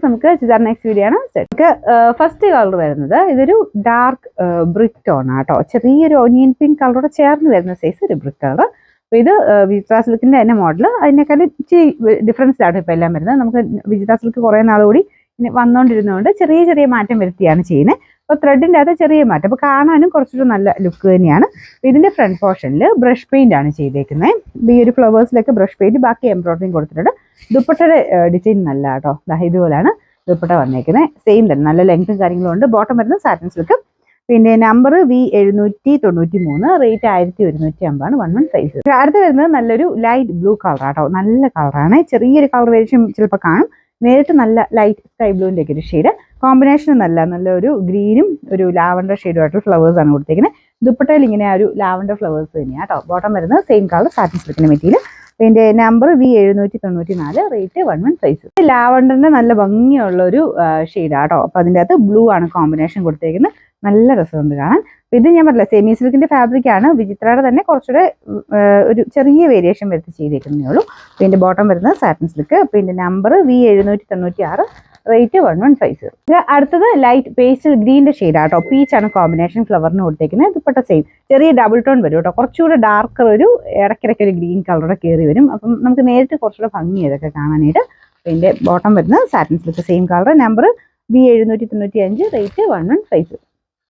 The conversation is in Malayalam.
നമുക്ക് ചുരിദാർ നെക്സ്റ്റ് വീഡിയോ ആണ്. ഫസ്റ്റ് കളർ വരുന്നത് ഇതൊരു ഡാർക്ക് ബ്രിക്ക് ടോൺ ആട്ടോ. ചെറിയൊരു ഓനിയൻ പിങ്ക് കളറോടെ ചേർന്ന് വരുന്ന സൈസ് ഒരു ബ്രിക്ക് കളർ. അപ്പോൾ ഇത് വിജിത്ര സിൽക്കിന്റെ തന്നെ മോഡൽ. അതിനേക്കാൾ ഇച്ചിരി ഡിഫറൻസ് ആണ് ഇപ്പോൾ എല്ലാം വരുന്നത്. നമുക്ക് വിജിത്ര സിൽക്ക് കുറേ നാളുകൂടി വന്നുകൊണ്ടിരുന്നതുകൊണ്ട് ചെറിയ ചെറിയ മാറ്റം വരുത്തിയാണ് ചെയ്യുന്നത്. അപ്പോൾ ത്രെഡിൻ്റെ അകത്ത് ചെറിയ മാറ്റം, അപ്പോൾ കാണാനും കുറച്ചൊരു നല്ല ലുക്ക് തന്നെയാണ്. ഇതിന്റെ ഫ്രണ്ട് പോർഷനിൽ ബ്രഷ് പെയിന്റ് ആണ് ചെയ്തേക്കുന്നത്. ഈ ഒരു ഫ്ലവേഴ്സിലൊക്കെ ബ്രഷ് പെയിന്റ്, ബാക്കി എംബ്രോയിഡറിയും കൊടുത്തിട്ടുണ്ട്. ദുപ്പട്ടയുടെ ഡിസൈൻ നല്ല കേട്ടോ. ഇതുപോലെയാണ് ദുപ്പട്ട വന്നേക്കുന്നത്. സെയിം തന്നെ നല്ല ലെങ്ത്തും കാര്യങ്ങളും ഉണ്ട്. ബോട്ടം വരുന്നത് സാറ്റിൻ സിൽക്ക്. പിന്നെ നമ്പർ V793, റേറ്റ് 1150 1 സൈസ്. അടുത്ത് വരുന്നത് നല്ലൊരു ലൈറ്റ് ബ്ലൂ കളർ ആട്ടോ. നല്ല കളറാണ്. ചെറിയൊരു കളർ വേരിയേഷൻ ചിലപ്പോൾ കാണും. നേരിട്ട് നല്ല ലൈറ്റ് സ്കൈ ബ്ലൂവിൻ്റെ ഒക്കെ ഒരു ഷെയ്ഡ്. കോമ്പിനേഷൻ നല്ലൊരു ഗ്രീനും ഒരു ലാവൻഡർ ഷെയ്ഡുമായിട്ടുള്ള ഫ്ലവേഴ്സ് ആണ് കൊടുത്തേക്കുന്നത്. ദുപ്പട്ടയിൽ ഇങ്ങനെ ഒരു ലാവൻഡർ ഫ്ലവേഴ്സ് തന്നെയാണ് കേട്ടോ. ബോട്ടം വരുന്നത് സെയിം കളർ സാറ്റിൻ സിൽക്കിന്റെ മെറ്റീരിയൽ. ഇതിന്റെ നമ്പർ V794, റേറ്റ് 11 സൈസ്. ലാവൻഡറിന്റെ നല്ല ഭംഗിയുള്ള ഒരു ഷെയ്ഡാട്ടോ. അപ്പൊ അതിൻ്റെ അകത്ത് ബ്ലൂ ആണ് കോമ്പിനേഷൻ കൊടുത്തേക്കുന്നത്. നല്ല രസമുണ്ട് കാണാൻ. ഇത് ഞാൻ പറഞ്ഞില്ല, സെമി സിൽക്കിന്റെ ഫാബ്രിക് ആണ്. വിചിത്രയുടെ തന്നെ കുറച്ചുകൂടെ ഒരു ചെറിയ വേരിയേഷൻ വരുത്തി ചെയ്തേക്കുന്നേ ഉള്ളൂ. ഇതിന്റെ ബോട്ടം വരുന്നത് സാറ്റിൻ സിൽക്ക്. ഇതിന്റെ നമ്പർ V796, റേറ്റ് 1150. അടുത്തത് ലൈറ്റ് പേസ്റ്റൽ ഗ്രീൻ്റെ ഷെയ്ഡാട്ടോ. പീച്ചാണ് കോമ്പിനേഷൻ ഫ്ലവറിന് കൊടുത്തേക്കുന്നത്. ദുപ്പട്ട സെയിം ചെറിയ ഡബിൾ ടോൺ വരും കേട്ടോ. കുറച്ചുകൂടെ ഡാർക്കർ ഒരു ഇടയ്ക്കിടയ്ക്ക് ഒരു ഗ്രീൻ കളറോടെ കയറി വരും. അപ്പം നമുക്ക് നേരിട്ട് കുറച്ചുകൂടെ ഭംഗി ഇതൊക്കെ കാണാനായിട്ട്. ഇതിന്റെ ബോട്ടം വരുന്നത് satin silk same colour. Number V795, rate 1150.